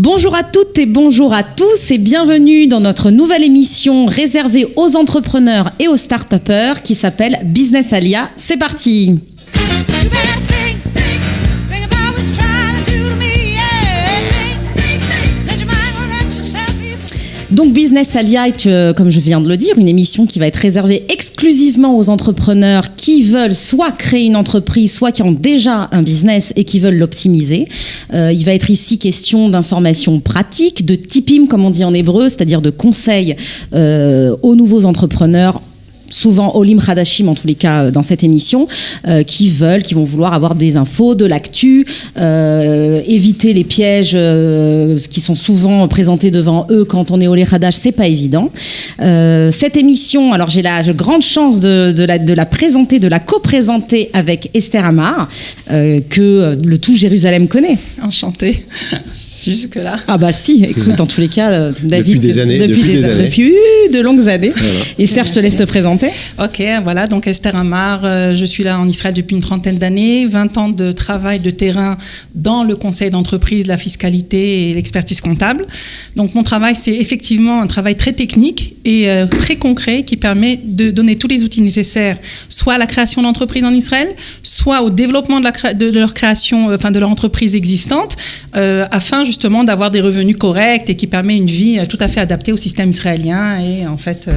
Bonjour à toutes et bonjour à tous et bienvenue dans notre nouvelle émission réservée aux entrepreneurs et aux start-upers qui s'appelle Business Alia. C'est parti! Donc Business Alia est, comme je viens de le dire, une émission qui va être réservée exclusivement aux entrepreneurs qui veulent soit créer une entreprise, soit qui ont déjà un business et qui veulent l'optimiser. Il va être ici question d'informations pratiques, de tipping comme on dit en hébreu, c'est-à-dire de conseils aux nouveaux entrepreneurs, souvent Olim Hadashim en tous les cas dans cette émission, qui vont vouloir avoir des infos, de l'actu, éviter les pièges qui sont souvent présentés devant eux quand on est Olé Hadash, c'est pas évident. Cette émission, alors j'ai la grande chance de la présenter, de la co-présenter avec Esther Amar, que le tout Jérusalem connaît. Enchantée. Jusque-là. Ah bah si, écoute, en tous les cas, David... Depuis des années. Depuis de longues années. Voilà. Esther, je te laisse te présenter. Ok, voilà, donc Esther Amar, je suis là en Israël depuis une trentaine d'années, 20 ans de travail de terrain dans le conseil d'entreprise, la fiscalité et l'expertise comptable. Donc mon travail, c'est effectivement un travail très technique et très concret qui permet de donner tous les outils nécessaires, soit à la création d'entreprises en Israël, soit au développement de leur création, de leur entreprise existante, afin justement d'avoir des revenus corrects et qui permet une vie tout à fait adaptée au système israélien et en fait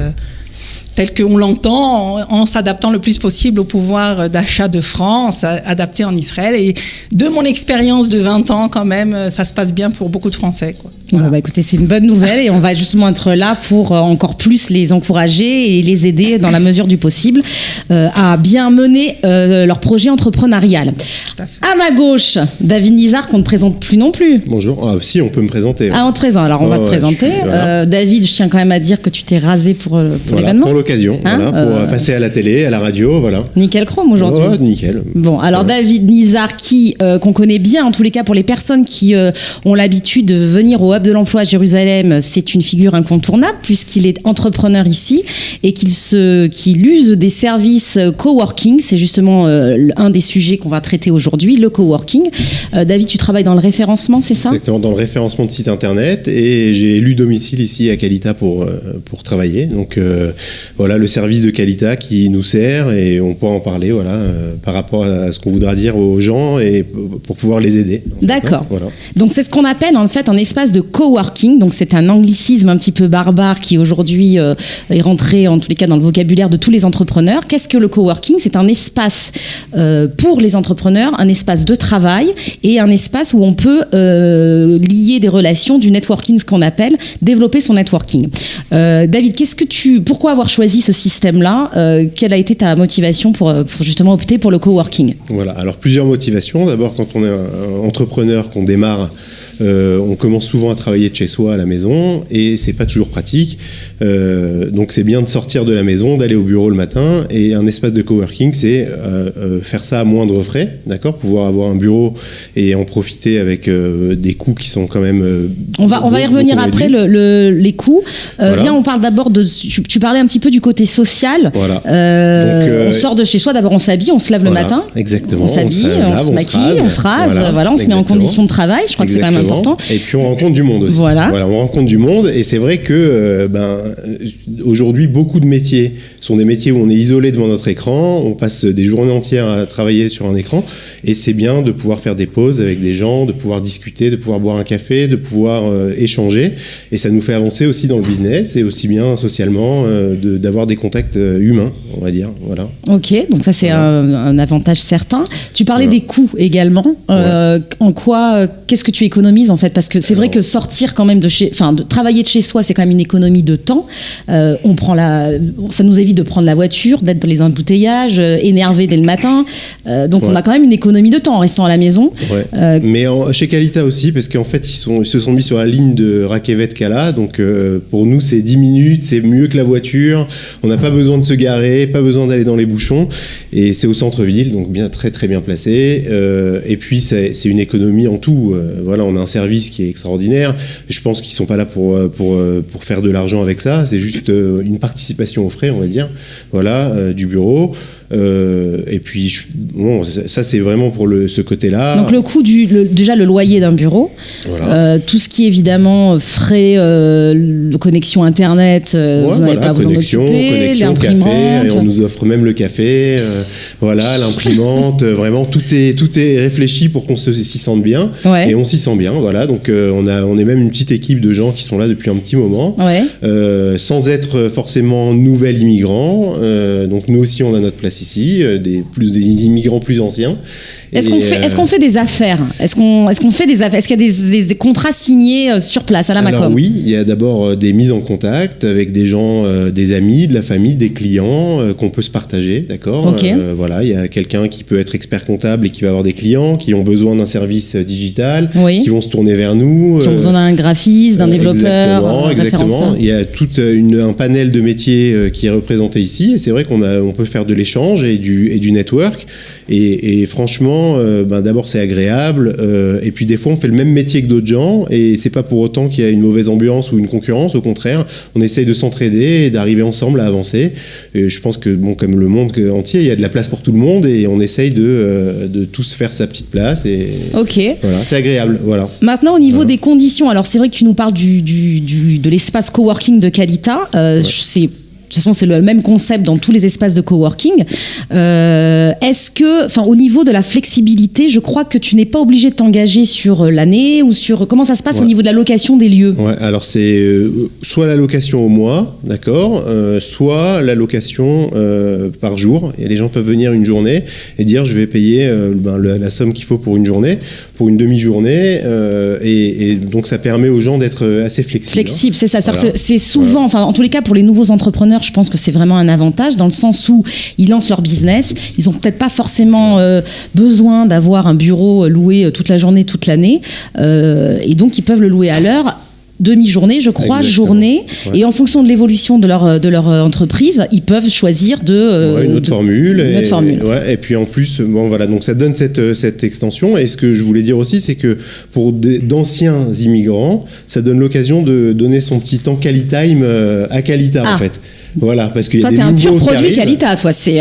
tel qu'on l'entend, en s'adaptant le plus possible au pouvoir d'achat de France, adapté en Israël. Et de mon expérience de 20 ans, quand même, ça se passe bien pour beaucoup de Français, quoi. Voilà. Bon, bah, écoutez, c'est une bonne nouvelle et on va justement être là pour encore plus les encourager et les aider dans la mesure du possible à bien mener leur projet entrepreneurial. Tout à fait. À ma gauche, David Nizar, qu'on ne présente plus non plus. Bonjour. Ah, si, on peut me présenter. Ah, on te présente. Alors, on va te présenter. Voilà. David, je tiens quand même à dire que tu t'es rasé pour l'événement. Pour l'occasion, pour passer à la télé, à la radio, voilà. Nickel chrome aujourd'hui. Oh, nickel. Bon, alors David Nizar, qu'on connaît bien, en tous les cas pour les personnes qui ont l'habitude de venir au Hub de l'emploi à Jérusalem, c'est une figure incontournable puisqu'il est entrepreneur ici et qu'il use des services coworking. C'est justement un des sujets qu'on va traiter aujourd'hui, le coworking. David, tu travailles dans le référencement, c'est ça ? Exactement, dans le référencement de site internet et j'ai élu domicile ici à Qualita pour travailler. Donc voilà le service de Qualita qui nous sert et on pourra en parler par rapport à ce qu'on voudra dire aux gens et pour pouvoir les aider. D'accord. Voilà. Donc c'est ce qu'on appelle en fait un espace de coworking. Donc c'est un anglicisme un petit peu barbare qui aujourd'hui est rentré en tous les cas dans le vocabulaire de tous les entrepreneurs. Qu'est-ce que le coworking ? C'est un espace pour les entrepreneurs, un espace de travail et un espace où on peut lier des relations, du networking, ce qu'on appelle développer son networking. David, pourquoi avoir choisi ce système-là ? Quelle a été ta motivation pour justement opter pour le coworking ? Voilà, alors plusieurs motivations. D'abord, quand on est un entrepreneur, qu'on démarre, on commence souvent à travailler de chez soi à la maison et c'est pas toujours pratique. Donc c'est bien de sortir de la maison, d'aller au bureau le matin et un espace de coworking, c'est faire ça à moindre frais, d'accord, pouvoir avoir un bureau et en profiter avec des coûts qui sont quand même. On va y revenir après les coûts. Voilà. Viens, on parle d'abord tu parlais un petit peu du côté social. Voilà. On sort de chez soi, d'abord on s'habille, on se lave le matin. Exactement. On s'habille, on se maquille, on se rase, on se met en condition de travail. Je crois que c'est quand même important. Et puis on rencontre du monde aussi. Voilà, on rencontre du monde et c'est vrai que aujourd'hui beaucoup de métiers sont des métiers où on est isolé devant notre écran, on passe des journées entières à travailler sur un écran et c'est bien de pouvoir faire des pauses avec des gens, de pouvoir discuter, de pouvoir boire un café, de pouvoir échanger et ça nous fait avancer aussi dans le business et aussi bien socialement d'avoir des contacts humains, on va dire. Voilà. Ok, donc ça c'est un avantage certain. Tu parlais des coûts également. Qu'est-ce que tu économises en fait ? Parce que c'est vrai que sortir quand même de travailler de chez soi, c'est quand même une économie de temps. Ça nous évite de prendre la voiture, d'être dans les embouteillages, énervé dès le matin. Donc on a quand même une économie de temps en restant à la maison. Ouais. Mais chez Qualita aussi, parce qu'en fait ils se sont mis sur la ligne de Rakevet-Kala. Donc pour nous c'est 10 minutes, c'est mieux que la voiture. On n'a pas besoin de se garer, pas besoin d'aller dans les bouchons. Et c'est au centre-ville, donc très très bien placé. Et puis c'est une économie en tout. On a un service qui est extraordinaire. Je pense qu'ils sont pas là pour faire de l'argent avec ça. C'est juste une participation aux frais, on va dire. Du bureau. Et puis, bon, ça c'est vraiment pour ce côté-là. Donc le coût déjà le loyer d'un bureau, voilà. Tout ce qui est évidemment frais de connexion internet, vous n'avez pas à vous en occuper, connexion, café, et on nous offre même le café, voilà, l'imprimante, vraiment tout est réfléchi pour qu'on s'y sente bien, et on s'y sent bien, voilà. Donc on est même une petite équipe de gens qui sont là depuis un petit moment, sans être forcément nouvel immigrants. Donc nous aussi on a notre place ici, des immigrants plus anciens. Est-ce qu'on fait des affaires ? Est-ce qu'on fait des affaires ? Est-ce qu'il y a des contrats signés sur place à la Macom ? Alors oui, il y a d'abord des mises en contact avec des gens, des amis, de la famille, des clients qu'on peut se partager, d'accord ? Okay. Voilà, il y a quelqu'un qui peut être expert comptable et qui va avoir des clients qui ont besoin d'un service digital, qui vont se tourner vers nous. Qui ont besoin d'un graphiste, d'un développeur, exactement. Il y a tout un panel de métiers qui est représenté ici, et c'est vrai qu'on peut faire de l'échange et du network. Et franchement, d'abord c'est agréable, et puis des fois on fait le même métier que d'autres gens, et c'est pas pour autant qu'il y a une mauvaise ambiance ou une concurrence. Au contraire, on essaye de s'entraider et d'arriver ensemble à avancer. Et je pense que comme le monde entier, il y a de la place pour tout le monde, et on essaye de tous faire sa petite place. Et voilà, c'est agréable. Voilà. Maintenant au niveau des conditions, alors c'est vrai que tu nous parles de l'espace coworking de Qualita. De toute façon, c'est le même concept dans tous les espaces de coworking. Est-ce que, au niveau de la flexibilité, je crois que tu n'es pas obligé de t'engager sur l'année ou sur comment ça se passe au niveau de la location des lieux ? Ouais, alors c'est soit la location au mois, d'accord, soit la location par jour. Et les gens peuvent venir une journée et dire je vais payer la somme qu'il faut pour une journée, pour une demi-journée, et donc ça permet aux gens d'être assez flexibles. Flexible, c'est ça. Voilà. C'est souvent, en tous les cas, pour les nouveaux entrepreneurs, je pense que c'est vraiment un avantage dans le sens où ils lancent leur business, ils n'ont peut-être pas forcément besoin d'avoir un bureau loué toute la journée, toute l'année, et donc ils peuvent le louer à l'heure. Demi-journée, je crois, journée, et en fonction de l'évolution de leur entreprise, ils peuvent choisir une autre formule. Et puis en plus, donc ça donne cette extension. Et ce que je voulais dire aussi, c'est que pour d'anciens immigrants, ça donne l'occasion de donner son petit temps Qualitime à Qualita, en fait. Voilà, parce qu'il y a des nouveaux qui arrivent. Toi, t'es un pur produit Qualita, toi, c'est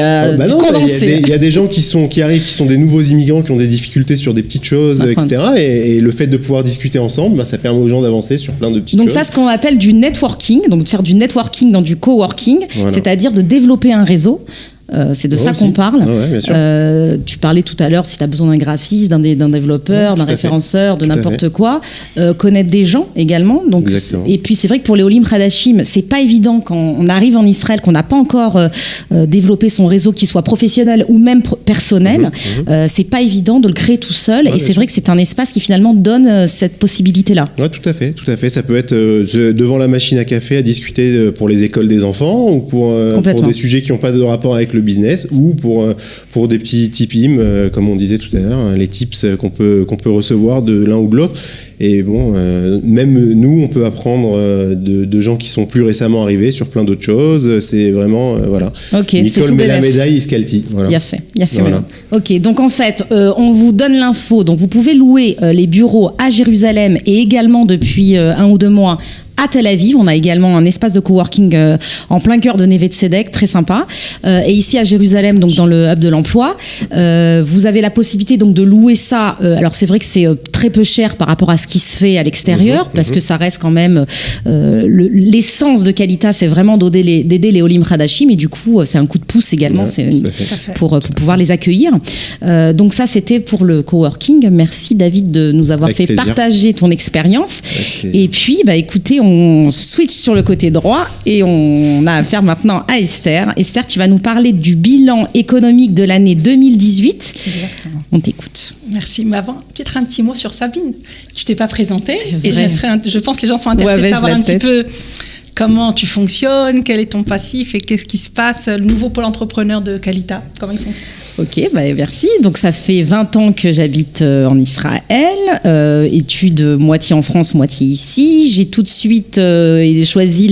condensé. Il y a des gens qui arrivent, qui sont des nouveaux immigrants, qui ont des difficultés sur des petites choses, etc. Et le fait de pouvoir discuter ensemble, ça permet aux gens d'avancer sur plein de petites choses. Donc ça, ce qu'on appelle du networking, donc de faire du networking dans du coworking, c'est-à-dire de développer un réseau. C'est de ça qu'on parle. Bien sûr. Tu parlais tout à l'heure si tu as besoin d'un graphiste, d'un développeur, d'un référenceur, de n'importe quoi. Connaître des gens également. Donc, et puis c'est vrai que pour les Olim Hadashim, c'est pas évident quand on arrive en Israël, qu'on n'a pas encore développé son réseau, qu'il soit professionnel ou même personnel. C'est pas évident de le créer tout seul. Et c'est vrai que c'est un espace qui finalement donne cette possibilité-là. Ouais, tout à fait. Ça peut être devant la machine à café à discuter pour les écoles des enfants ou pour des sujets qui n'ont pas de rapport avec le business, ou pour des petits tips, comme on disait tout à l'heure, les tips qu'on peut recevoir de l'un ou de l'autre. Et même nous, on peut apprendre de gens qui sont plus récemment arrivés sur plein d'autres choses. C'est vraiment, voilà. Nicole met la médaille, Iscalti. Voilà. Il y a fait. Voilà. Ok, donc en fait, on vous donne l'info. Donc vous pouvez louer les bureaux à Jérusalem et également depuis 1 ou 2 mois à Tel Aviv. On a également un espace de coworking en plein cœur de Neve Tzedek, très sympa. Et ici à Jérusalem, donc dans le hub de l'emploi, vous avez la possibilité donc de louer ça. Alors c'est vrai que c'est très peu cher par rapport à ce qui se fait à l'extérieur, parce que ça reste quand même l'essence de Qualita, c'est vraiment d'aider les Olim Hadashim, et du coup c'est un coup de pouce également, pour pouvoir les accueillir. Donc ça c'était pour le coworking. Merci David de nous avoir fait partager ton expérience. Et puis écoutez, on switch sur le côté droit et on a affaire maintenant à Esther. Esther, tu vas nous parler du bilan économique de l'année 2018. Exactement. On t'écoute. Merci. Mais avant, peut-être un petit mot sur Sabine. Tu t'es pas présentée. Et je pense que les gens sont intéressés de savoir un petit peu comment tu fonctionnes, quel est ton passif et qu'est-ce qui se passe, le nouveau pôle entrepreneur de Qualita, comment ils font. Ok, merci. Donc ça fait 20 ans que j'habite en Israël, études moitié en France, moitié ici. J'ai tout de suite choisi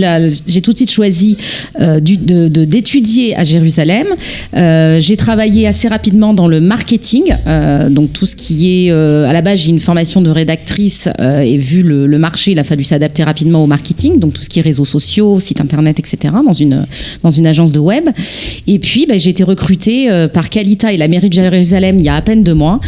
d'étudier à Jérusalem. J'ai travaillé assez rapidement dans le marketing, donc tout ce qui est à la base j'ai une formation de rédactrice et vu le marché, il a fallu s'adapter rapidement au marketing, donc tout ce qui est réseaux sociaux, site internet, etc. dans une agence de web. Et puis j'ai été recrutée par Qualita et la mairie de Jérusalem il y a à peine 2 mois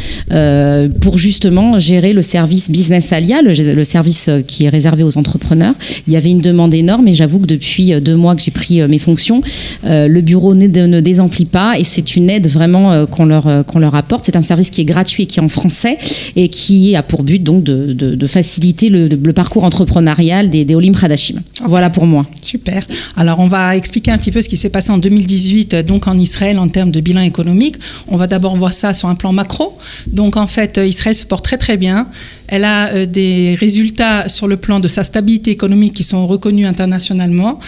pour justement gérer le service Business Alia, le service qui est réservé aux entrepreneurs. Il y avait une demande énorme et j'avoue que depuis 2 mois que j'ai pris mes fonctions, le bureau ne désemplit pas et c'est une aide vraiment qu'on leur apporte. C'est un service qui est gratuit et qui est en français et qui a pour but donc de faciliter le parcours entrepreneurial des Olim Hadashim. Voilà pour moi. Super. Alors on va expliquer un petit peu ce qui s'est passé en 2018 donc en Israël en termes de bilan économique. On va d'abord voir ça sur un plan macro. Donc en fait, Israël se porte très très bien. Elle a des résultats sur le plan de sa stabilité économique qui sont reconnus internationalement,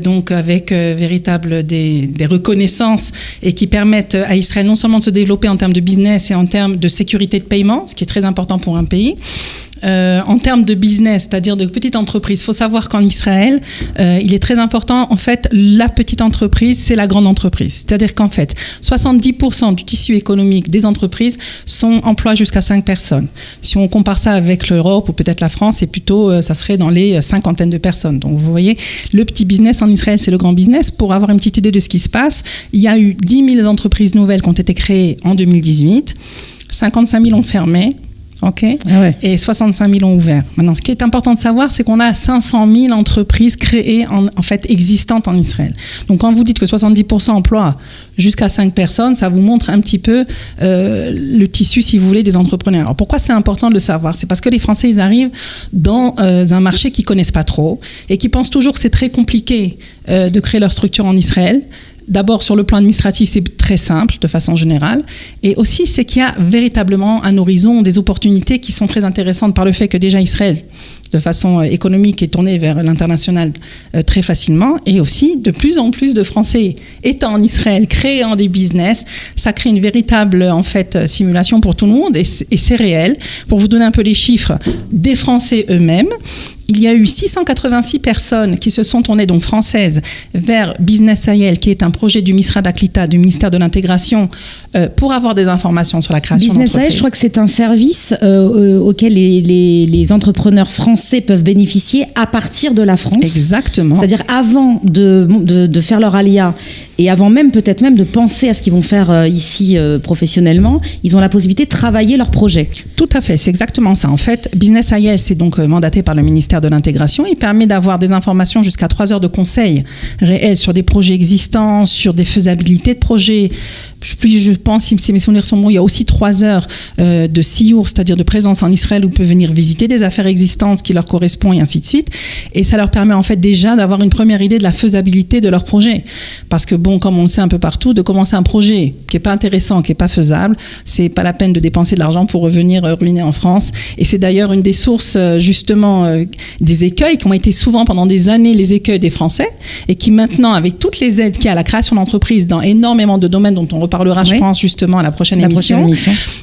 donc avec véritable des reconnaissances et qui permettent à Israël non seulement de se développer en termes de business et en termes de sécurité de paiement, ce qui est très important pour un pays. En termes de business, c'est-à-dire de petites entreprises, il faut savoir qu'en Israël, il est très important, en fait, la petite entreprise, c'est la grande entreprise. C'est-à-dire qu'en fait, 70% du tissu économique des entreprises emploient jusqu'à 5 personnes. Si on compare ça avec l'Europe ou peut-être la France, c'est plutôt, ça serait dans les 50 de personnes. Donc vous voyez, le petit business en Israël, c'est le grand business. Pour avoir une petite idée de ce qui se passe, il y a eu 10 000 entreprises nouvelles qui ont été créées en 2018, 55 000 ont fermé. Okay. Ah ouais. Et 65 000 ont ouvert. Maintenant, ce qui est important de savoir, c'est qu'on a 500 000 entreprises créées, en fait, existantes en Israël. Donc, quand vous dites que 70% emploient jusqu'à 5 personnes, ça vous montre un petit peu le tissu, si vous voulez, des entrepreneurs. Alors, pourquoi c'est important de le savoir ? C'est parce que les Français, ils arrivent dans un marché qu'ils ne connaissent pas trop et qui pensent toujours que c'est très compliqué de créer leur structure en Israël. D'abord, sur le plan administratif, c'est très simple, de façon générale. Et aussi, c'est qu'il y a véritablement un horizon, des opportunités qui sont très intéressantes par le fait que déjà Israël, de façon économique, est tourné vers l'international très facilement. Et aussi, de plus en plus de Français étant en Israël, créant des business, ça crée une véritable, en fait, simulation pour tout le monde. Et c'est réel. Pour vous donner un peu les chiffres des Français eux-mêmes, il y a eu 686 personnes qui se sont tournées, donc françaises, vers Business Ayel, qui est un projet du Misrad Aklita, du ministère de l'Intégration, pour avoir des informations sur la création d'entreprises. Business Ayel, je crois que c'est un service auquel les entrepreneurs français peuvent bénéficier à partir de la France. Exactement. C'est-à-dire avant de faire leur alia et avant même peut-être même de penser à ce qu'ils vont faire ici professionnellement, ils ont la possibilité de travailler leur projet. Tout à fait, c'est exactement ça. En fait, Business Ayel, c'est donc mandaté par le ministère de l'Intégration. Il permet d'avoir des informations jusqu'à 3 heures de conseil réels sur des projets existants, sur des faisabilités de projets. Je pense, si mes souvenirs sont bons, il y a aussi 3 heures de siour, c'est-à-dire de présence en Israël où ils peuvent venir visiter des affaires existantes qui leur correspondent et ainsi de suite. Et ça leur permet en fait déjà d'avoir une première idée de la faisabilité de leur projet. Parce que bon, comme on le sait un peu partout, de commencer un projet qui n'est pas intéressant, qui n'est pas faisable, c'est pas la peine de dépenser de l'argent pour revenir ruiner en France. Et c'est d'ailleurs une des sources justement des écueils qui ont été souvent pendant des années les écueils des Français et qui maintenant, avec toutes les aides qu'il y a à la création d'entreprises dans énormément de domaines dont on reparlera, je pense, justement à la prochaine émission.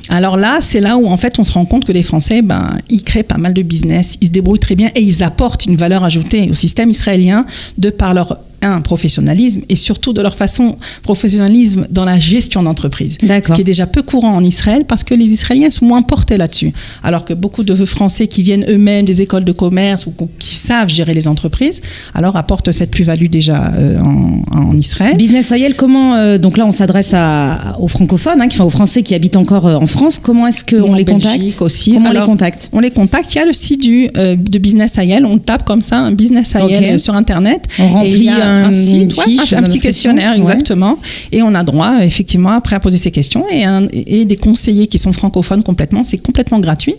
Alors là, c'est là où en fait on se rend compte que les Français, ils créent pas mal de business, ils se débrouillent très bien et ils apportent une valeur ajoutée au système israélien de par leur professionnalisme et surtout de leur professionnalisme dans la gestion d'entreprise. Ce qui est déjà peu courant en Israël parce que les Israéliens sont moins portés là-dessus. Alors que beaucoup de Français qui viennent eux-mêmes des écoles de commerce ou qui savent gérer les entreprises, alors apportent cette plus-value déjà en Israël. Business Ayel, comment, donc là on s'adresse aux francophones, aux Français qui habitent encore en France, comment est-ce qu'on les contacte aussi. Comment on les contacte ? On les contacte, il y a le site de Business Ayel, on tape comme ça, un Business Ayel sur Internet. On remplit un petit questionnaire, exactement. Et on a droit, effectivement, après à poser ces questions et des conseillers qui sont francophones complètement. C'est complètement gratuit.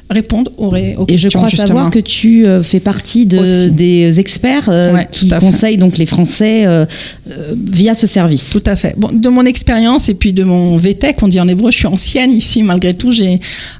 Répondre aux questions. Et je crois justement savoir que tu fais partie des experts qui conseillent donc les Français via ce service. Tout à fait. Bon, de mon expérience et puis de mon VTech, on dit en hébreu, je suis ancienne ici, malgré tout.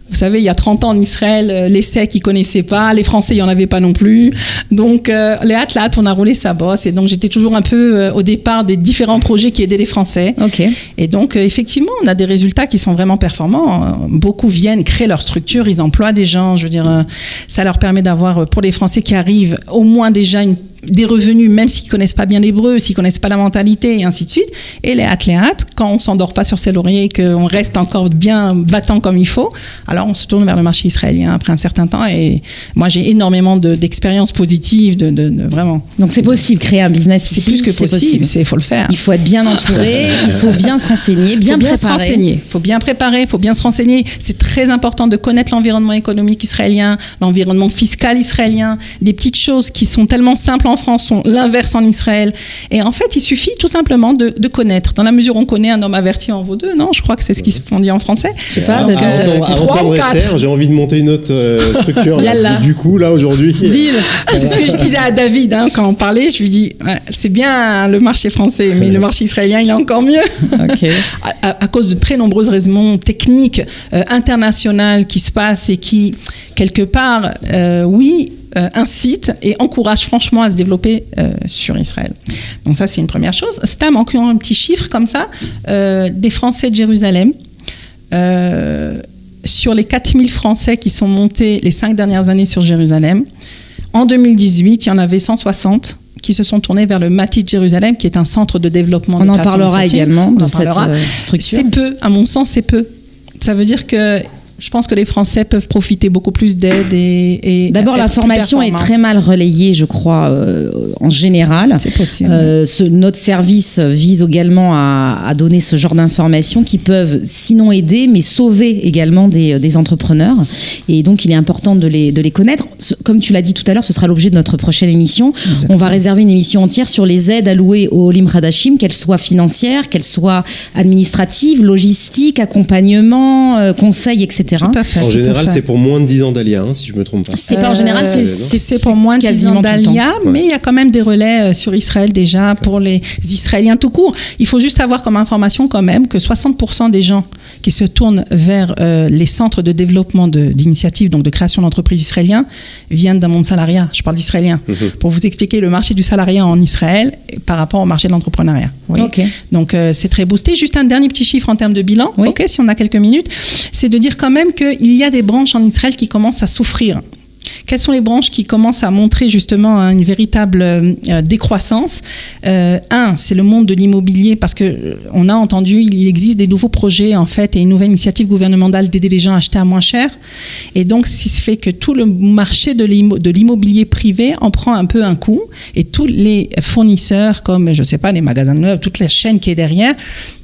Vous savez, il y a 30 ans en Israël, les Secs, ils ne connaissaient pas, les Français, il n'y en avait pas non plus. Donc, les Atlat, on a roulé sa bosse. Et donc, j'étais toujours un peu au départ des différents projets qui aidaient les Français. Okay. Et donc, effectivement, on a des résultats qui sont vraiment performants. Beaucoup viennent créer leur structure, ils emploient des gens. Je veux dire, ça leur permet d'avoir, pour les Français qui arrivent, au moins déjà des revenus, même s'ils ne connaissent pas bien l'hébreu, s'ils ne connaissent pas la mentalité, et ainsi de suite. Et les athlètes, quand on ne s'endort pas sur ses lauriers, qu'on reste encore bien battant comme il faut, alors on se tourne vers le marché israélien après un certain temps. Et moi, j'ai énormément d'expériences positives, vraiment. Donc, c'est possible, créer un business ici. C'est plus que possible, il faut le faire. Il faut être bien entouré, il faut bien se renseigner, bien préparer. Il faut bien préparer, il faut bien se renseigner. C'est très important de connaître l'environnement économique israélien, l'environnement fiscal israélien, des petites choses qui sont tellement simples en France sont l'inverse en Israël. Et en fait, il suffit tout simplement de connaître. Dans la mesure où on connaît, un homme averti en vaut deux, non? Je crois que c'est ce qu'on dit en français. Je sais pas. À entendre Esther, j'ai envie de monter une autre structure. Du coup, là, aujourd'hui... Deal. C'est ce que je disais à David quand on parlait. Je lui dis, c'est bien le marché français, mais le marché israélien, il est encore mieux. Okay. à cause de très nombreuses raisons techniques, internationales qui se passent et qui, quelque part, incite et encourage franchement à se développer sur Israël. Donc ça, c'est une première chose. Stam, encore un petit chiffre comme ça, des Français de Jérusalem, sur les 4000 Français qui sont montés les 5 dernières années sur Jérusalem, en 2018, il y en avait 160 qui se sont tournés vers le Mati de Jérusalem, qui est un centre de développement. On en parlera également de cette structure. C'est peu, à mon sens, c'est peu. Ça veut dire que je pense que les Français peuvent profiter beaucoup plus d'aide et d'abord, la formation est très mal relayée, je crois, en général. C'est possible. Notre service vise également à donner ce genre d'informations qui peuvent, sinon aider, mais sauver également des entrepreneurs. Et donc, il est important de les connaître. Comme tu l'as dit tout à l'heure, ce sera l'objet de notre prochaine émission. Exactement. On va réserver une émission entière sur les aides allouées aux Olim Hadashim, qu'elles soient financières, qu'elles soient administratives, logistiques, accompagnement, conseils, etc. Tout à fait. En général, c'est pour moins de 10 ans d'Alia, si je ne me trompe pas. C'est pas en général, c'est pour moins de 10 ans d'Alia, mais il y a quand même des relais sur Israël déjà pour les Israéliens tout court. Il faut juste avoir comme information quand même que 60% des gens qui se tournent vers les centres de développement d'initiatives, donc de création d'entreprises israéliens, viennent d'un monde salariat. Je parle d'israélien. Pour vous expliquer le marché du salariat en Israël par rapport au marché de l'entrepreneuriat. Okay. Donc c'est très boosté. Juste un dernier petit chiffre en termes de bilan, si on a quelques minutes, c'est de dire quand même qu'il y a des branches en Israël qui commencent à souffrir. Quelles sont les branches qui commencent à montrer justement une véritable décroissance? C'est le monde de l'immobilier, parce que on a entendu, il existe des nouveaux projets en fait et une nouvelle initiative gouvernementale d'aider les gens à acheter à moins cher. Et donc, ce qui fait que tout le marché de l'immobilier privé en prend un peu un coup, et tous les fournisseurs, comme je sais pas, les magasins de meubles, toute la chaîne qui est derrière,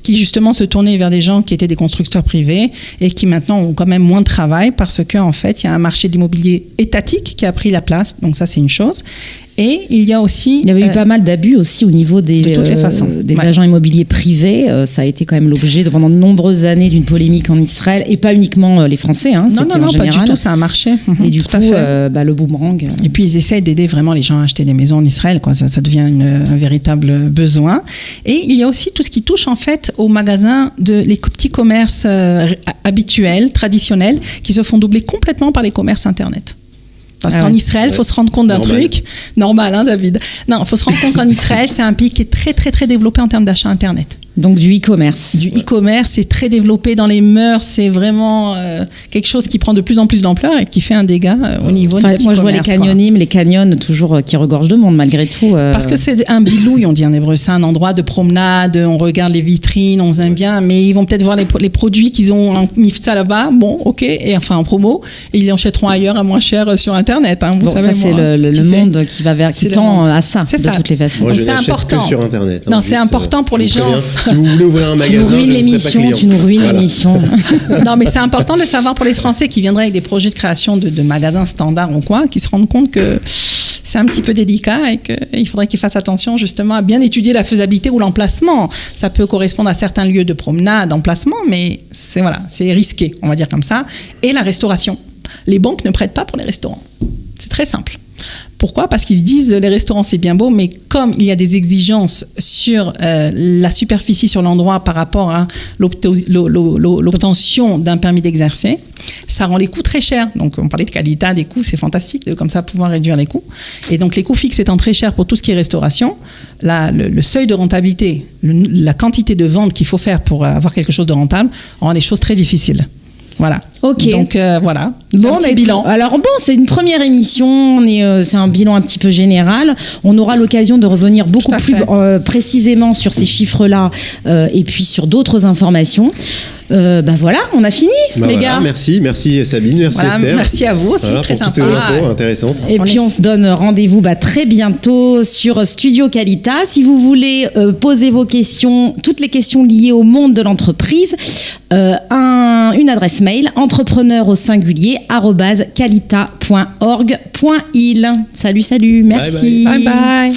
qui justement se tournaient vers des gens qui étaient des constructeurs privés et qui maintenant ont quand même moins de travail parce qu'en fait, il y a un marché de l'immobilier étatique qui a pris la place. Donc ça, c'est une chose. Et il y a aussi... Il y avait eu pas mal d'abus aussi au niveau des agents immobiliers privés. Ça a été quand même l'objet pendant de nombreuses années d'une polémique en Israël, et pas uniquement les Français. Non, pas du tout, c'est un marché. Et du coup, le boomerang... Et puis ils essayent d'aider vraiment les gens à acheter des maisons en Israël. Ça devient un véritable besoin. Et il y a aussi tout ce qui touche en fait aux magasins, les petits commerces habituels, traditionnels, qui se font doubler complètement par les commerces Internet. Parce qu'en Israël, il faut se rendre compte d'un truc. Normal, hein, David? Non, il faut se rendre compte qu'en Israël, c'est un pays qui est très, très, très développé en termes d'achat Internet. Donc du e-commerce. Du e-commerce, c'est très développé dans les mœurs, c'est vraiment quelque chose qui prend de plus en plus d'ampleur et qui fait un dégât au niveau du petit moi, je vois les canyons toujours qui regorgent de monde malgré tout. Parce que c'est un bilouille, on dit en hébreu, c'est un endroit de promenade, on regarde les vitrines, on aime bien, mais ils vont peut-être voir les produits qu'ils ont mis ça là-bas, bon, ok, et enfin en promo, et ils les achèteront ailleurs à moins cher sur Internet. Hein, vous savez, ça c'est le monde qui va vers, qui tend à ça, de toutes les façons. Moi, donc c'est important. Que sur Internet. Non, c'est important pour les gens. Si vous voulez ouvrir un magasin, tu nous ruines l'émission. Non, mais c'est important de le savoir pour les Français qui viendraient avec des projets de création de magasins standards ou quoi, qui se rendent compte que c'est un petit peu délicat et qu'il faudrait qu'ils fassent attention justement à bien étudier la faisabilité ou l'emplacement. Ça peut correspondre à certains lieux de promenade, d'emplacement, mais c'est risqué, on va dire comme ça. Et la restauration. Les banques ne prêtent pas pour les restaurants. C'est très simple. Pourquoi ? Parce qu'ils disent les restaurants c'est bien beau, mais comme il y a des exigences sur la superficie sur l'endroit par rapport à l'obtention d'un permis d'exercer, ça rend les coûts très chers. Donc on parlait de qualité des coûts, c'est fantastique de comme ça pouvoir réduire les coûts. Et donc les coûts fixes étant très chers pour tout ce qui est restauration, le seuil de rentabilité, la quantité de ventes qu'il faut faire pour avoir quelque chose de rentable rend les choses très difficiles. Voilà. Ok. Donc voilà. Bon, un petit bilan. Alors bon, c'est une première émission. C'est un bilan un petit peu général. On aura l'occasion de revenir beaucoup plus précisément sur ces chiffres-là et puis sur d'autres informations. Voilà, on a fini, les gars. Merci Sabine, merci Esther. Merci à vous aussi, très pour sympa. toutes ces infos intéressantes. Et puis on se donne rendez-vous très bientôt sur Studio Qualita. Si vous voulez poser vos questions, toutes les questions liées au monde de l'entreprise, une adresse mail entrepreneur au singulier @qualita.org.il. Salut, merci. Bye bye.